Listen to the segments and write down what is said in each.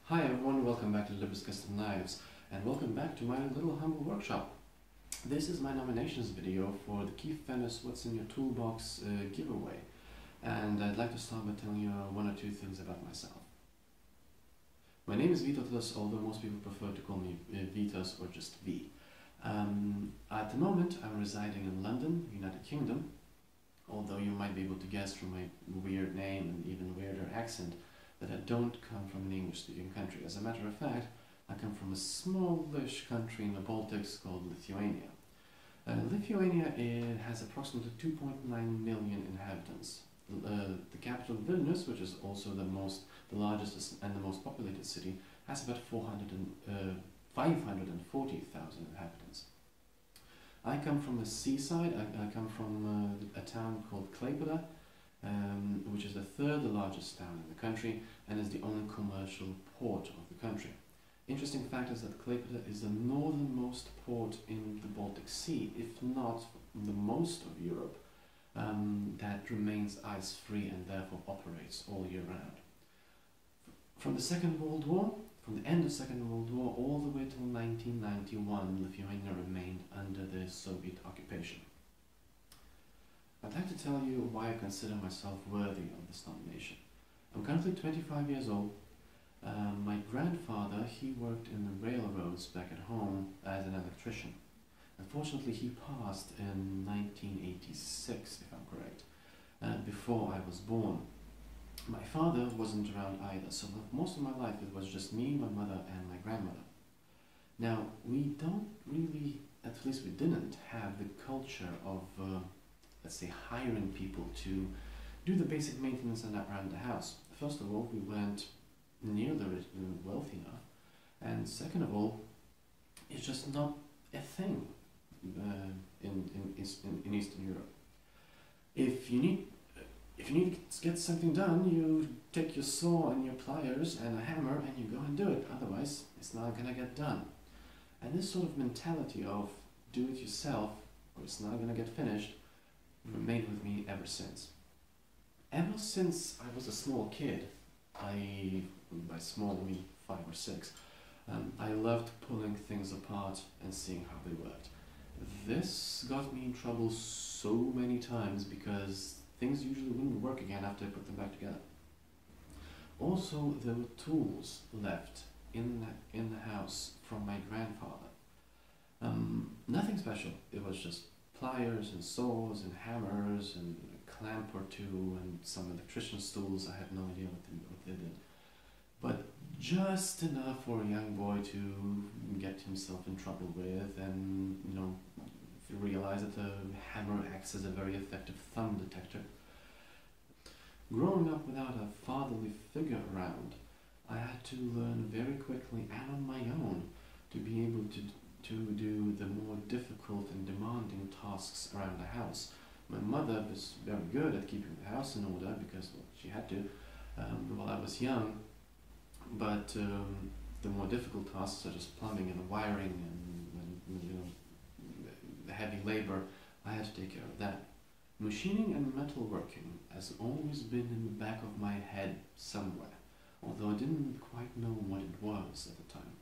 Hi everyone, welcome back to Libris Custom Knives and welcome back to my little humble workshop. This is my nominations video for the Fenner's What's in Your Toolbox giveaway, and I'd like to start by telling you one or two things about myself. My name is Vitos, although most people prefer to call me Vitos or just V. At the moment I'm residing in London, United Kingdom, although you might be able to guess from my weird name and even weirder accent that I don't come from an English-speaking country. As a matter of fact, I come from a smallish country in the Baltics called Lithuania. Lithuania has approximately 2.9 million inhabitants. The capital, Vilnius, which is also the largest and the most populated city, has about 540,000 inhabitants. I come from the seaside. I come from a town called Klaipėda, which is the third largest town in the country and is the only commercial port of the country. Interesting fact is that Klaipėda is the northernmost port in the Baltic Sea, if not the most of Europe, that remains ice-free and therefore operates all year round. From the Second World War, from the end of the Second World War all the way till 1991, Lithuania remained under the Soviet occupation. I'd like to tell you why I consider myself worthy of this nomination. I'm currently 25 years old. My grandfather, he worked in the railroads back at home as an electrician. Unfortunately, he passed in 1986, if I'm correct, before I was born. My father wasn't around either, so most of my life it was just me, my mother and my grandmother. Now, we don't really, at least we didn't have the culture of let's say hiring people to do the basic maintenance around the house. First of all, we weren't nearly wealthy enough, and second of all, it's just not a thing in Eastern Europe. If you need to get something done, you take your saw and your pliers and a hammer and you go and do it. Otherwise, it's not gonna get done. And this sort of mentality of do it yourself or it's not gonna get finished remained with me ever since. Ever since I was a small kid, by small I mean 5 or 6, I loved pulling things apart and seeing how they worked. This got me in trouble so many times because things usually wouldn't work again after I put them back together. Also, there were tools left in the house from my grandfather. Nothing special, it was just pliers and saws and hammers and a clamp or two and some electrician's tools. I have no idea what they did. But just enough for a young boy to get himself in trouble with, and if you realize that a hammer acts as a very effective thumb detector. Growing up without a fatherly figure around, I had to learn very quickly and on my own to be able to do the more difficult and demanding tasks around the house. My mother was very good at keeping the house in order because, well, she had to while I was young, but the more difficult tasks such as plumbing and wiring and the heavy labor, I had to take care of that. Machining and metalworking has always been in the back of my head somewhere, although I didn't quite know what it was at the time.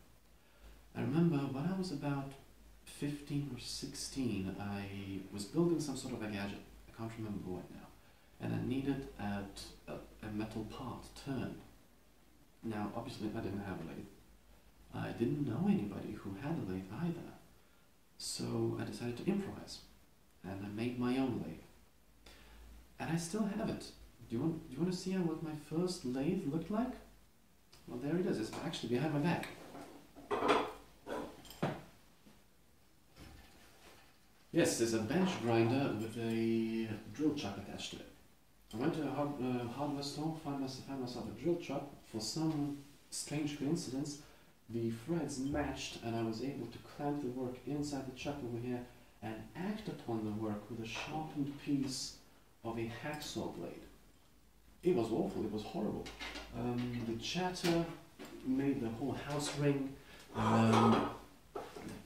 I remember when I was about 15 or 16, I was building some sort of a gadget. I can't remember what now. And I needed a metal part turned. Now, obviously, I didn't have a lathe. I didn't know anybody who had a lathe either. So I decided to improvise. And I made my own lathe. And I still have it. Do you want to see what my first lathe looked like? Well, there it is. It's actually behind my back. Yes, there's a bench grinder with a drill chuck attached to it. I went to a hardware store, found myself a drill chuck. For some strange coincidence, the threads matched and I was able to clamp the work inside the chuck over here and act upon the work with a sharpened piece of a hacksaw blade. It was awful, it was horrible. The chatter made the whole house ring. The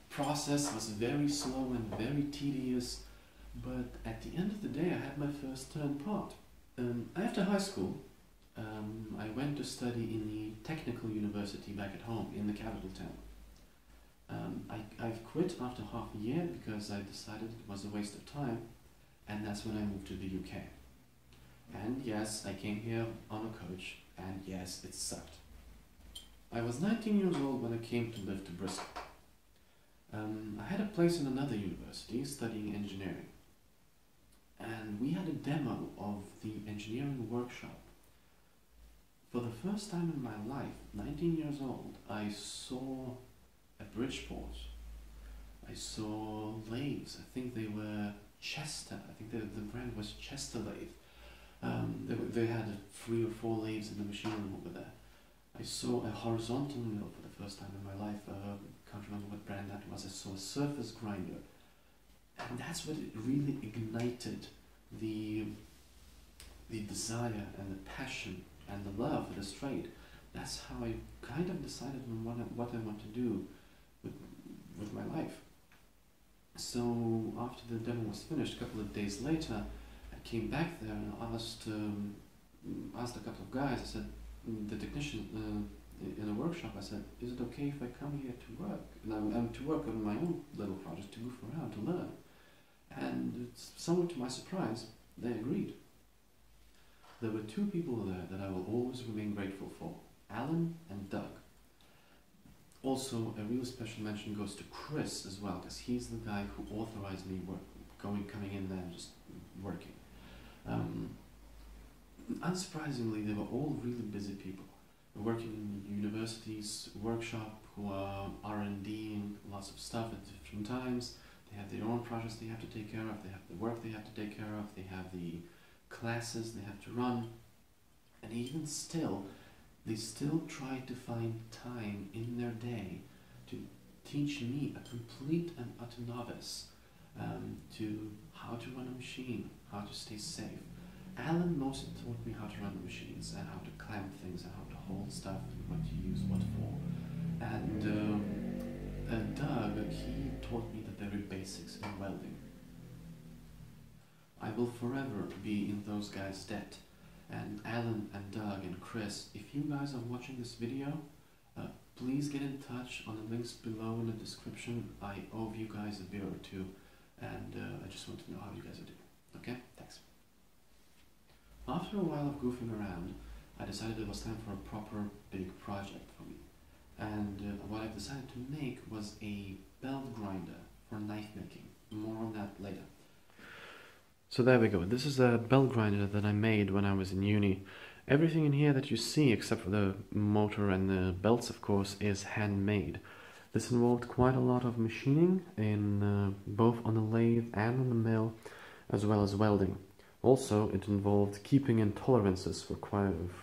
process was very slow and very tedious, but at the end of the day I had my first turned part. After high school, I went to study in the technical university back at home in the capital town. I quit after half a year because I decided it was a waste of time, and that's when I moved to the UK. And yes, I came here on a coach, and yes, it sucked. I was 19 years old when I came to live to Bristol. I had a place in another university studying engineering, and we had a demo of the engineering workshop. For the first time in my life, 19 years old, I saw a Bridgeport. I saw lathes. I think they were Chester. I think the brand was Chester lathe. They had 3 or 4 lathes in the machine room over there. I saw a horizontal mill for the first time in my life. Can't remember what brand that was. I saw a surface grinder, and that's what it really ignited the desire and the passion and the love for this trade. That's how I kind of decided on what I want to do with my life. So after the demo was finished, a couple of days later, I came back there and asked a couple of guys. I said, the technician in a workshop, I said, is it okay if I come here to work? And I'm to work on my own little project, to goof around, to learn. And somewhat to my surprise, they agreed. There were 2 people there that I will always remain grateful for, Alan and Doug. Also, a real special mention goes to Chris as well, because he's the guy who authorized me coming in there and just working. Unsurprisingly, they were all really busy people. They're working in universities, workshop, who are R&D and lots of stuff at different times. They have their own projects they have to take care of, they have the work they have to take care of, they have the classes they have to run, and even still, they still try to find time in their day to teach me, a complete and utter novice, to how to run a machine, how to stay safe. Alan mostly taught me how to run the machines and how to clamp things and how to hold stuff and what to use what for. And Doug, he taught me the very basics in welding. I will forever be in those guys' debt. And Alan and Doug and Chris, if you guys are watching this video, please get in touch on the links below in the description. I owe you guys a beer or 2, and I just want to know how you guys are doing. Okay? Thanks. After a while of goofing around, I decided it was time for a proper big project for me. And what I decided to make was a belt grinder for knife making. More on that later. So there we go. This is a belt grinder that I made when I was in uni. Everything in here that you see, except for the motor and the belts, of course, is handmade. This involved quite a lot of machining, in both on the lathe and on the mill, as well as welding. Also, it involved keeping in tolerances for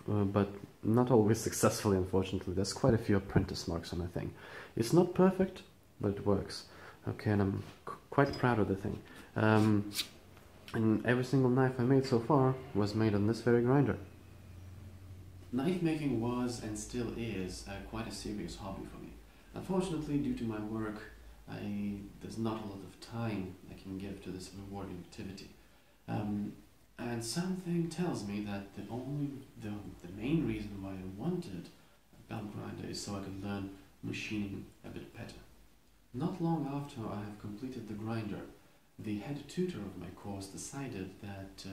but not always successfully, unfortunately. There's quite a few apprentice marks on the thing. It's not perfect, but it works. Okay, and I'm quite proud of the thing. And every single knife I made so far was made on this very grinder. Knife making was and still is quite a serious hobby for me. Unfortunately, due to my work, there's not a lot of time I can give to this rewarding activity. And something tells me that the main reason why I wanted a belt grinder is so I could learn machining a bit better. Not long after I have completed the grinder, the head tutor of my course decided that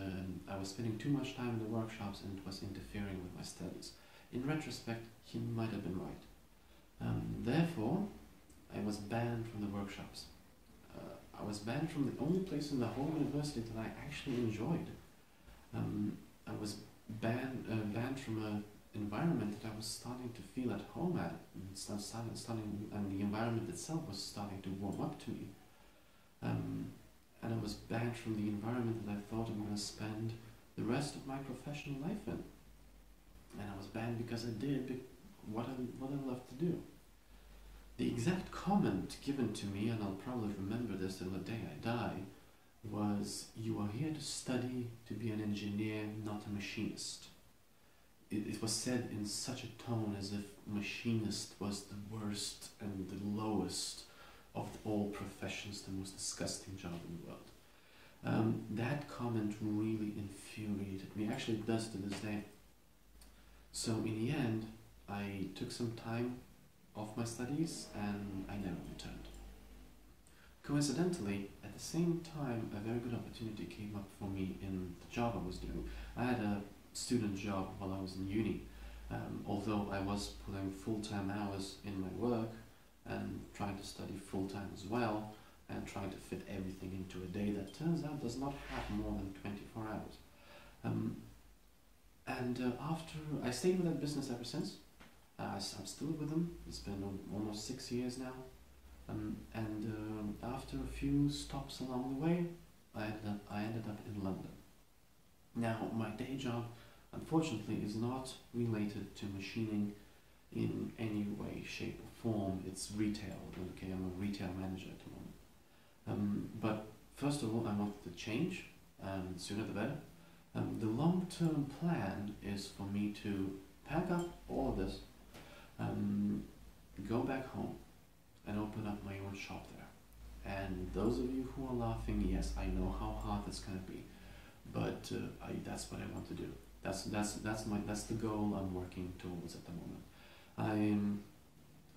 I was spending too much time in the workshops and it was interfering with my studies. In retrospect, he might have been right. Therefore, I was banned from the workshops. I was banned from the only place in the whole university that I actually enjoyed. I was banned from an environment that I was starting to feel at home at, and the environment itself was starting to warm up to me. And I was banned from the environment that I thought I'm going to spend the rest of my professional life in. And I was banned because I did what I love to do. The exact comment given to me, and I'll probably remember this till the day I die, was, "You are here to study to be an engineer, not a machinist." It was said in such a tone as if machinist was the worst and the lowest of all professions, the most disgusting job in the world. That comment really infuriated me. Actually, it does to this day. So in the end, I took some time off my studies and I never returned. Coincidentally, at the same time, a very good opportunity came up for me in the job I was doing. I had a student job while I was in uni, although I was putting full-time hours in my work and trying to study full-time as well, and trying to fit everything into a day that turns out does not have more than 24 hours. After I stayed with that business ever since. I'm still with them. It's been almost 6 years now. After a few stops along the way, I ended up in London. Now, my day job, unfortunately, is not related to machining in any way, shape, or form. It's retail. Okay, I'm a retail manager at the moment. But first of all, I wanted to change, sooner the better. The long-term plan is for me to pack up all of this, go back home, and open up my own shop there. And those of you who are laughing, yes, I know how hard it's gonna be, but that's what I want to do. That's the goal I'm working towards at the moment.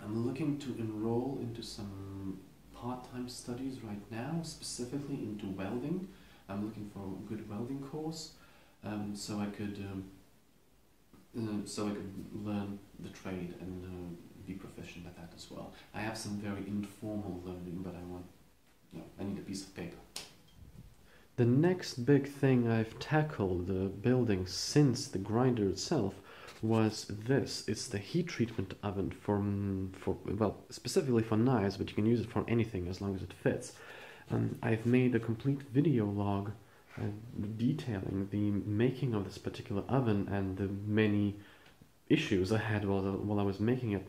I'm looking to enroll into some part-time studies right now, specifically into welding. I'm looking for a good welding course, so I could learn the trade and be proficient at that as well. I have some very informal learning, but I need a piece of paper. The next big thing I've tackled building since the grinder itself was this. It's the heat treatment oven well, specifically for knives, but you can use it for anything as long as it fits. I've made a complete video log detailing the making of this particular oven and the many issues I had while I was making it.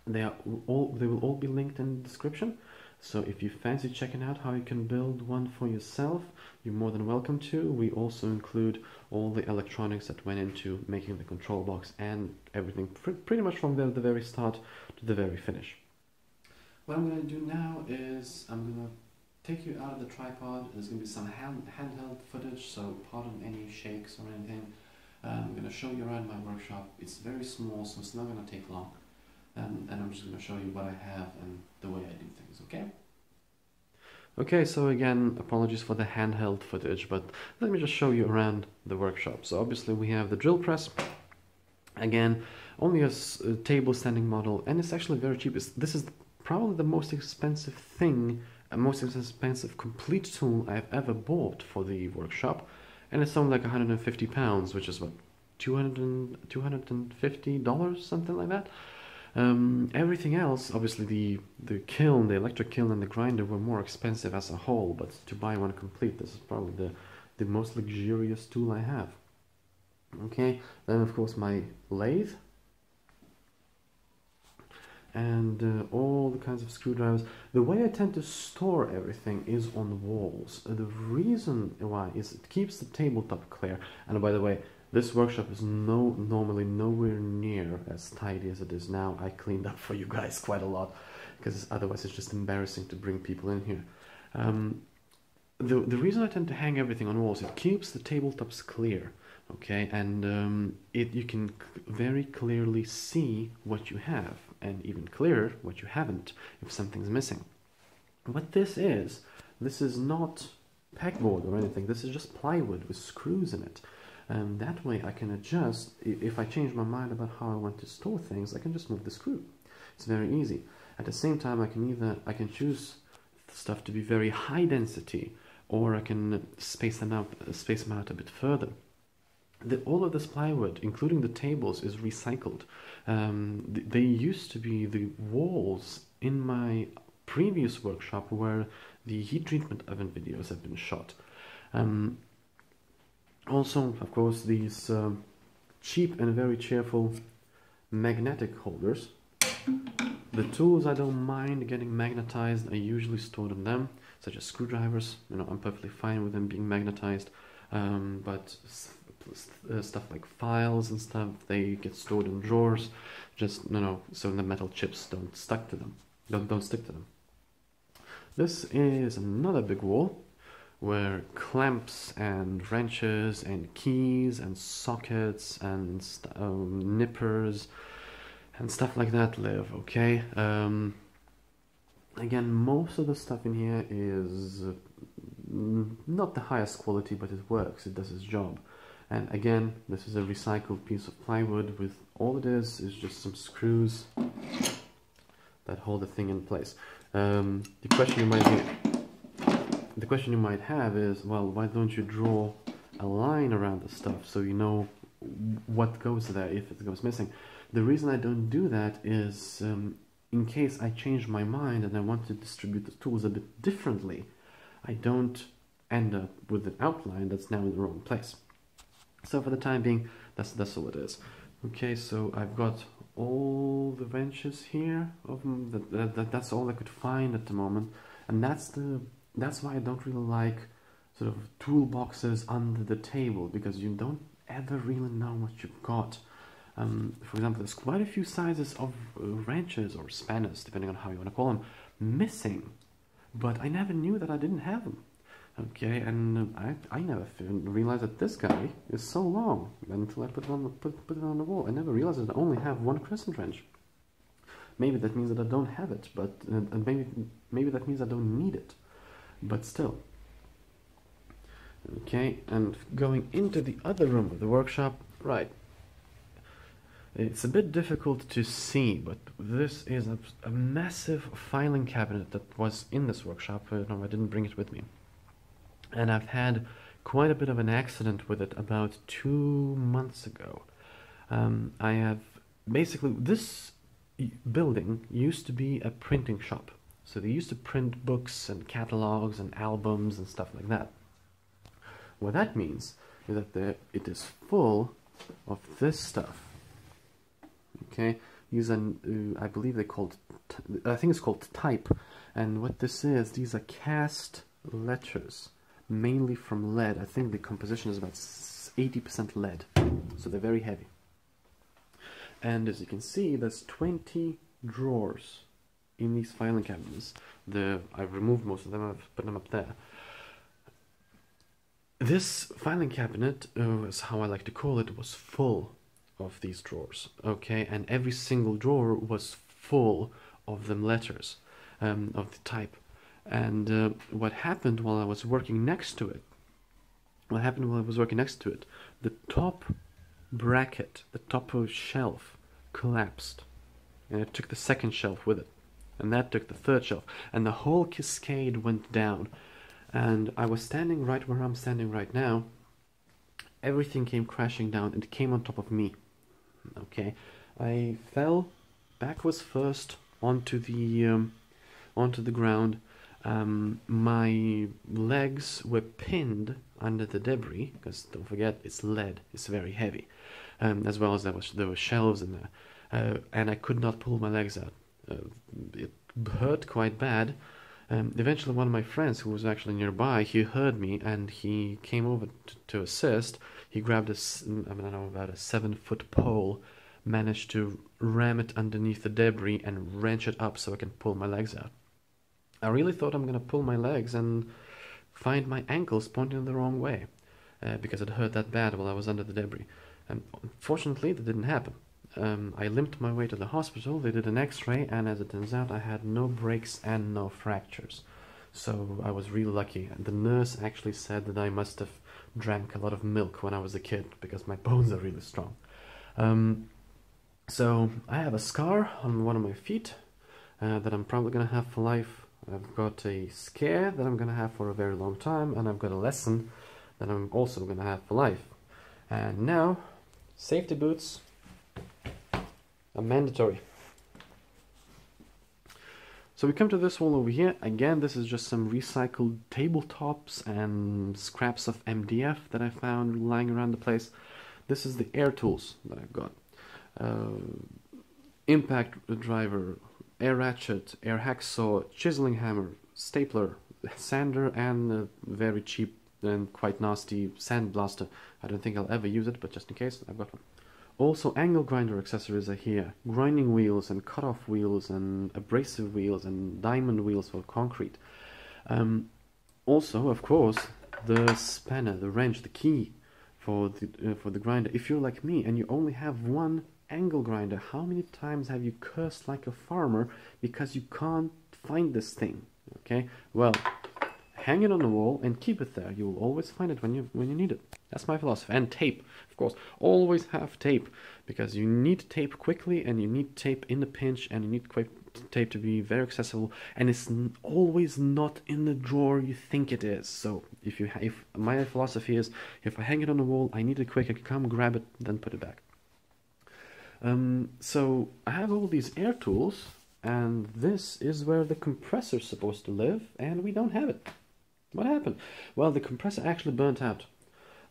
They will all be linked in the description. So if you fancy checking out how you can build one for yourself, you're more than welcome to. We also include all the electronics that went into making the control box and everything, pretty much from the very start to the very finish. What I'm going to do now is I'm going to take you out of the tripod. There's going to be some handheld footage, so pardon any shakes or anything. I'm going to show you around my workshop. It's very small, so it's not going to take long. And I'm just going to show you what I have and the way I do things, okay? Okay, so again, apologies for the handheld footage, but let me just show you around the workshop. So obviously we have the drill press. Again, only a table standing model, and it's actually very cheap. This is probably the most expensive thing, most expensive complete tool I've ever bought for the workshop, and it's only like 150 pounds, which is what, $250, something like that. Everything else, obviously the kiln, the electric kiln and the grinder were more expensive as a whole, but to buy one complete, this is probably the most luxurious tool I have. Okay, then of course my lathe, and all the kinds of screwdrivers. The way I tend to store everything is on the walls. The reason why is it keeps the tabletop clear, and by the way, this workshop is normally nowhere near as tidy as it is now. I cleaned up for you guys quite a lot, because otherwise it's just embarrassing to bring people in here. The reason I tend to hang everything on walls, it keeps the tabletops clear, okay, and you can very clearly see what you have, and even clearer what you haven't if something's missing. What this is not pegboard or anything. This is just plywood with screws in it. That way I can adjust. If I change my mind about how I want to store things, I can just move the screw. It's very easy. At the same time, I can choose stuff to be very high density, or I can space them out a bit further. All of this plywood, including the tables, is recycled. They used to be the walls in my previous workshop where the heat treatment oven videos have been shot. Also, of course, these cheap and very cheerful magnetic holders. The tools I don't mind getting magnetized, I usually store them, such as screwdrivers. I'm perfectly fine with them being magnetized, but stuff like files and stuff, they get stored in drawers, just so the metal chips don't stick to them. This is another big wall, were clamps and wrenches and keys and sockets and nippers and stuff like that live, okay? Again, most of the stuff in here is not the highest quality, but it works, it does its job. And again, this is a recycled piece of plywood with all it is just some screws that hold the thing in place. The question you might have is, well, why don't you draw a line around the stuff so you know what goes there if it goes missing? The reason I don't do that is in case I change my mind and I want to distribute the tools a bit differently, I don't end up with an outline that's now in the wrong place. So for the time being, that's all it is. Okay, so I've got all the wrenches here. That's all I could find at the moment, and that's why I don't really like sort of toolboxes under the table, because you don't ever really know what you've got. For example, there's quite a few sizes of wrenches or spanners, depending on how you want to call them, missing, but I never knew that I didn't have them. Okay, and I never realized that this guy is so long until I put it on the wall. I never realized that I only have one crescent wrench. Maybe that means that I don't have it, but and maybe that means I don't need it. But still. Okay, and going into the other room of the workshop, right. It's a bit difficult to see, but this is a massive filing cabinet that was in this workshop. No, I didn't bring it with me. And I've had quite a bit of an accident with it about 2 months ago. I have basically, this building used to be a printing shop. So they used to print books and catalogs and albums and stuff like that. What that means is that it is full of this stuff. Okay, I believe I think it's called type. And what this is, these are cast letters, mainly from lead. I think the composition is about 80% lead, so they're very heavy. And as you can see, there's 20 drawers in these filing cabinets. I've removed most of them, I've put them up there. This filing cabinet, is how I like to call it, was full of these drawers, okay, and every single drawer was full of them letters, of the type. And what happened while I was working next to it, the top bracket, the top shelf collapsed, and it took the second shelf with it, and that took the third shelf, and the whole cascade went down. And I was standing right where I'm standing right now. Everything came crashing down and it came on top of me. Okay, I fell backwards first onto the ground. My legs were pinned under the debris, because don't forget, it's lead, it's very heavy, as well as there were shelves in there, and I could not pull my legs out. It hurt quite bad. Eventually one of my friends, who was actually nearby, he heard me and he came over to assist. He grabbed I don't know, about a 7-foot pole, managed to ram it underneath the debris and wrench it up so I can pull my legs out. I really thought I'm going to pull my legs and find my ankles pointing in the wrong way, because it hurt that bad while I was under the debris. Unfortunately, that didn't happen. I limped my way to the hospital. They did an x-ray, and as it turns out, I had no breaks and no fractures. So I was really lucky. The nurse actually said that I must have drank a lot of milk when I was a kid, because my bones are really strong. So I have a scar on one of my feet that I'm probably going to have for life. I've got a scare that I'm going to have for a very long time, and I've got a lesson that I'm also going to have for life. And now, safety boots are mandatory. So we come to this wall over here. Again, this is just some recycled tabletops and scraps of MDF that I found lying around the place. This is the air tools that I've got. Impact driver, air ratchet, air hacksaw, chiseling hammer, stapler, sander, and a very cheap and quite nasty sand blaster. I don't think I'll ever use it, but just in case, I've got one. Also, angle grinder accessories are here. Grinding wheels and cut-off wheels and abrasive wheels and diamond wheels for concrete. Also, of course, the spanner, the wrench, the key for the grinder. If you're like me and you only have one angle grinder, how many times have you cursed like a farmer because you can't find this thing? Okay, well, hang it on the wall and keep it there. You will always find it when you need it. That's my philosophy. And tape, of course, always have tape, because you need tape quickly, and you need tape in the pinch, and you need tape to be very accessible, and it's always not in the drawer you think it is. So if my philosophy is, if I hang it on the wall, I need it quick, I can come grab it, then put it back. So I have all these air tools, and this is where the compressor's supposed to live, and we don't have it. What happened? Well, the compressor actually burnt out.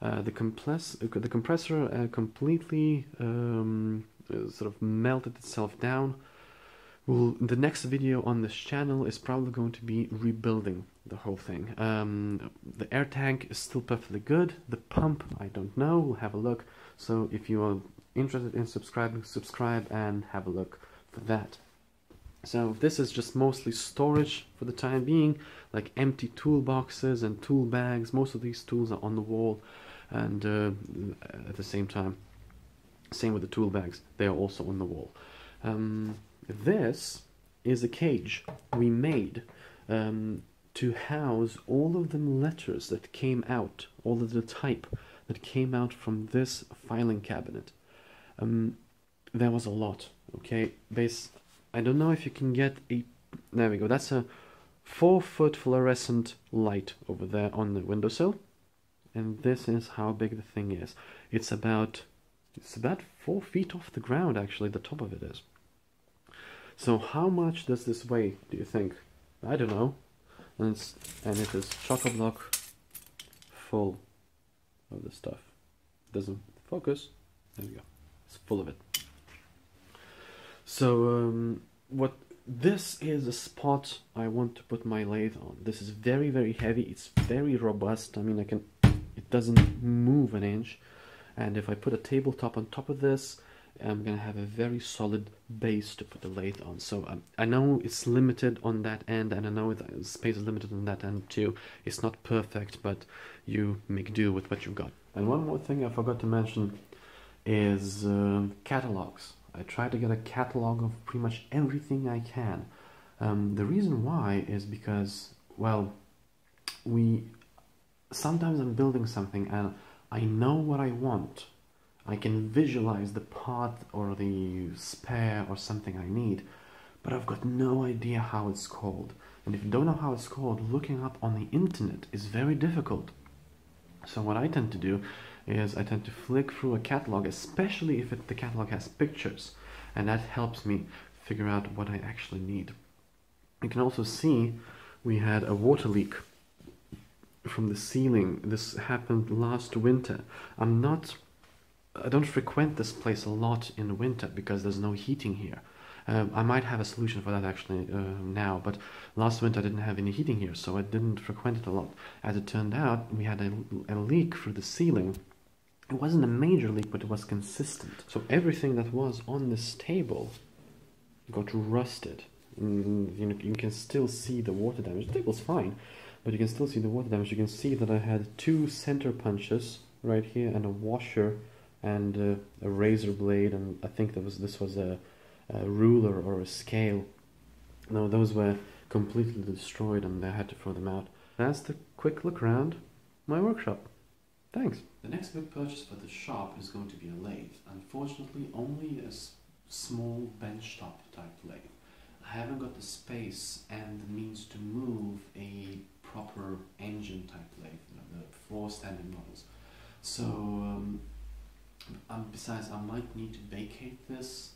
The compressor completely sort of melted itself down. The next video on this channel is probably going to be rebuilding the whole thing. The air tank is still perfectly good. The pump, I don't know. We'll have a look. So if you are interested in subscribing, subscribe and have a look for that. So this is just mostly storage for the time being, like empty toolboxes and tool bags. Most of these tools are on the wall, and at the same time, same with the tool bags, they are also on the wall. This is a cage we made to house all of the letters that came out, all of the type that came out from this filing cabinet. There was a lot, okay? I don't know if you can get a... There we go, that's a 4-foot fluorescent light over there on the windowsill. And this is how big the thing is. It's about 4 feet off the ground, actually, the top of it is. So how much does this weigh, do you think? I don't know. And it is chock-a-block full of this stuff. Doesn't focus. There we go. It's full of it. So this is a spot I want to put my lathe on. This is very, very heavy. It's very robust. I mean, it doesn't move an inch. And if I put a tabletop on top of this, I'm gonna have a very solid base to put the lathe on. So I know it's limited on that end, and I know the space is limited on that end too. It's not perfect, but you make do with what you've got. And one more thing I forgot to mention is catalogs. I try to get a catalog of pretty much everything I can. The reason why is because, well, sometimes I'm building something and I know what I want. I can visualize the part or the spare or something I need, but I've got no idea how it's called. And if you don't know how it's called, looking up on the internet is very difficult. So what I tend to do is I tend to flick through a catalog, especially if the catalog has pictures, and that helps me figure out what I actually need. You can also see we had a water leak from the ceiling. This happened last winter. I don't frequent this place a lot in the winter because there's no heating here. I might have a solution for that actually now, but last winter I didn't have any heating here, so I didn't frequent it a lot. As it turned out, we had a leak through the ceiling. It wasn't a major leak, but it was consistent. So everything that was on this table got rusted. You can still see the water damage. The table's fine, but you can still see the water damage. You can see that I had 2 center punches right here and a washer and a razor blade, and I think this was a ruler or a scale. No, those were completely destroyed and I had to throw them out. That's the quick look around my workshop. Thanks. The next big purchase for the shop is going to be a lathe. Unfortunately, only a small benchtop type lathe. I haven't got the space and the means to move a proper engine type lathe, the floor standing models. So besides, I might need to vacate this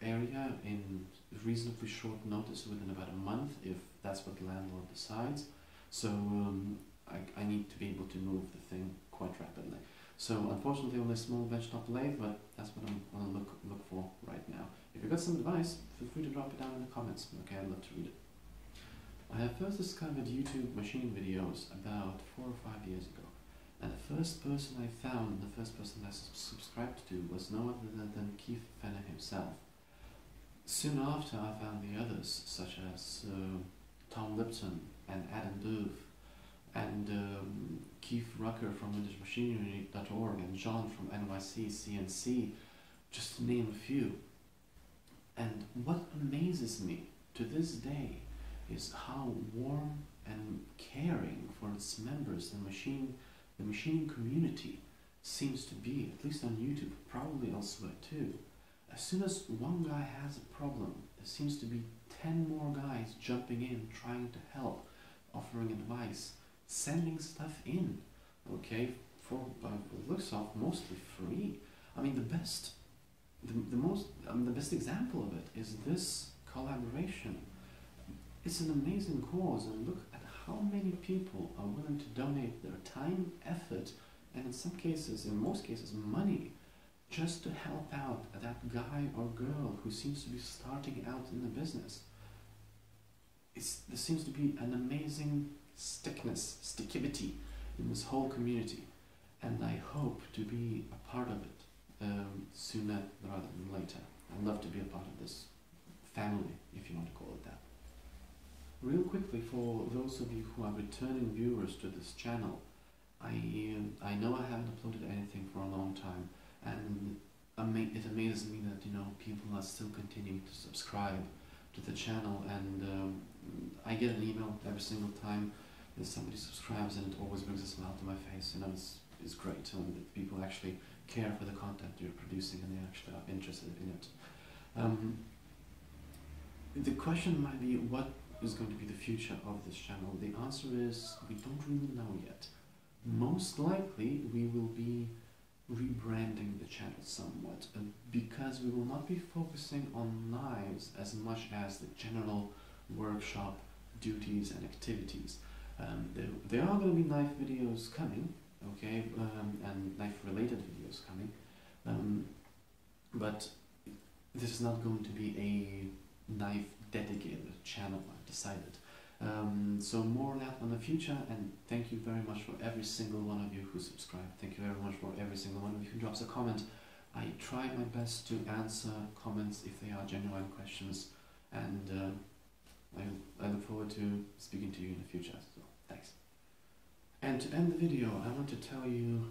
area in reasonably short notice, within about a month, if that's what the landlord decides. So I need to be able to move the thing quite rapidly. So unfortunately only a small benchtop lathe, but that's what I'm going to look for right now. If you've got some advice, feel free to drop it down in the comments. Okay, I'd love to read it. I have first discovered YouTube machining videos about 4 or 5 years ago. And the first person I found, the first person I subscribed to, was no other than Keith Fenner himself. Soon after I found the others, such as Tom Lipton and Adam Booth and Keith Rucker from WindishMachinery.org and John from NYC CNC, just to name a few. And what amazes me to this day is how warm and caring for its members the machining community seems to be, at least on YouTube, probably elsewhere too. As soon as one guy has a problem, there seems to be 10 more guys jumping in, trying to help, offering advice, sending stuff in, okay, for it looks like mostly free. I mean, the best example of it is this collaboration. It's an amazing cause, and look at how many people are willing to donate their time, effort, and in some cases, in most cases, money, just to help out that guy or girl who seems to be starting out in the business. There seems to be an amazing stickivity in this whole community, and I hope to be a part of it sooner rather than later. I'd love to be a part of this family, if you want to call it that. Real quickly, for those of you who are returning viewers to this channel, I know I haven't uploaded anything for a long time, and it amazes me that people are still continuing to subscribe to the channel, and I get an email every single time that somebody subscribes, and it always brings a smile to my face. It's great that people actually care for the content you're producing and they actually are interested in it. The question might be, what is going to be the future of this channel? The answer is, we don't really know yet. Most likely we will be rebranding the channel somewhat, because we will not be focusing on knives as much as the general workshop duties and activities. There are going to be knife videos coming, okay, and knife related videos coming, but this is not going to be a knife dedicated channel, I've decided. So more on that in the future, and thank you very much for every single one of you who subscribed. Thank you very much for every single one of you who drops a comment. I try my best to answer comments if they are genuine questions, and I look forward to speaking to you in the future. So thanks. And to end the video, I want to tell you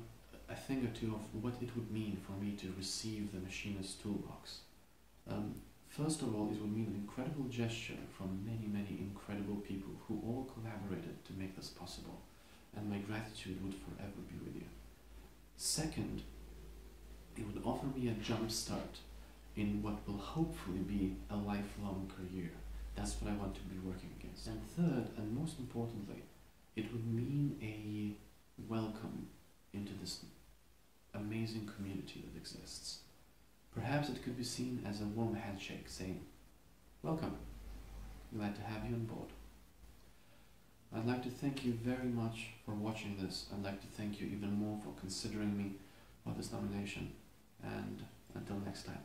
a thing or two of what it would mean for me to receive the Machinist Toolbox. First of all, it would mean an incredible gesture from many, many incredible people who all collaborated to make this possible, and my gratitude would forever be with you. Second, it would offer me a jump start in what will hopefully be a lifelong career. That's what I want to be working against. And third, and most importantly, it would mean a welcome into this amazing community that exists. Perhaps it could be seen as a warm handshake saying, "Welcome, we'd like to have you on board." I'd like to thank you very much for watching this. I'd like to thank you even more for considering me for this nomination. And until next time.